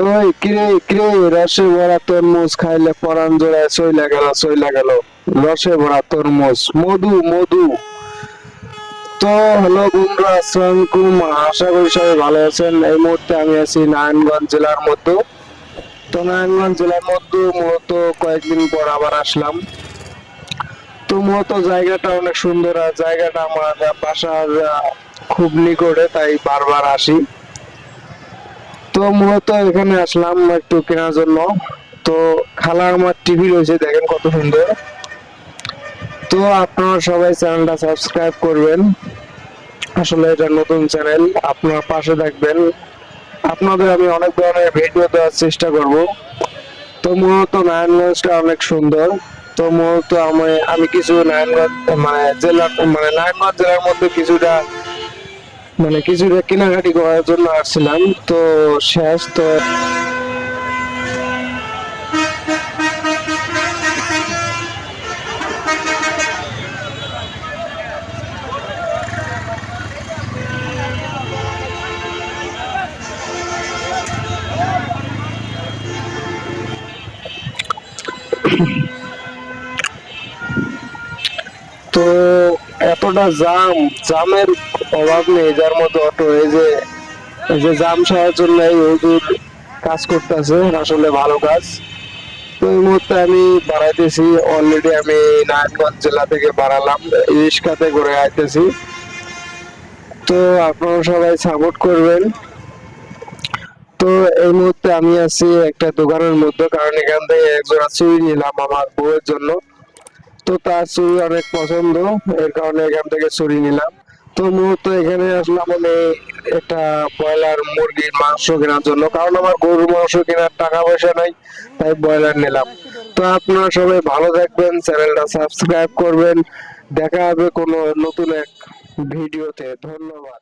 ওই কিরে কিরে, রসে ভরা তরমুজ খাইলে পরাণ জোড়ায় চইলা গেল চইলা গেল। রসে ভরা তরমুজ, মধু মধু। তো হ্যালো বন্ধুরা, আসসালামু আলাইকুম। আশা করি সবাই ভালো আছেন। এই মুহূর্তে আমি আছি নারায়ণগঞ্জ জেলার মধ্যে। তো নারায়ণগঞ্জ জেলার মধ্যে মূলত কয়েকদিন পর আবার আসলাম। তো মূলত জায়গাটা অনেক সুন্দর, আর জায়গাটা আমার বাসার খুব নিকটে, তাই বারবার আসি। তো মূলত এখানে আসলাম একটু কেনার জন্য। তো খালা আমার টিভি রয়েছে, দেখেন কত সুন্দর। তো আপনারা সবাই চ্যানেলটা সাবস্ক্রাইব করবেন। আসলে এটা নতুন চ্যানেল, আপনার পাশে থাকবেন। আপনাদের আমি অনেক ধরনের ভিডিও দেওয়ার চেষ্টা করব। তো মূলত নারায়ণগঞ্জটা অনেক সুন্দর। তো মূলত আমি কিছু নারায়ণগঞ্জ নারায়ণগঞ্জ জেলার মধ্যে কিছুটা কেনাকাটি করার জন্য আসছিলাম। তো শেষ তো তো এতটা জামের অভাব নেই, যার মধ্যে অটো এই যে জাম সরার জন্য এই হুজুর কাজ করতেছে, আসলে ভালো কাজ। তো এই মুহূর্তে আমি বাড়াইতেছি, অলরেডি আমি নারায়ণগঞ্জ জেলা থেকে বাড়ালাম, রিক্সাতে করে আইতেছি। তো আপনারা সবাই সাপোর্ট করবেন। তো এই মুহূর্তে আমি আছি একটা দোকানের মধ্যে, কারণ এখান থেকে একজোড়া চুড়ি নিলাম আমার বউয়ের জন্য। তো তার চুড়ি অনেক পছন্দ, এর কারণে এখান থেকে চুড়ি নিলাম। তো মূলত এখানে আসলাম আমি একটা ব্রয়লার মুরগির মাংস কেনার জন্য, কারণ আমার গরুর মাংস কেনার টাকা পয়সা নাই, তাই ব্রয়লার নিলাম। তো আপনারা সবাই ভালো থাকবেন, চ্যানেলটা সাবস্ক্রাইব করবেন। দেখা হবে কোনো নতুন এক ভিডিওতে। ধন্যবাদ।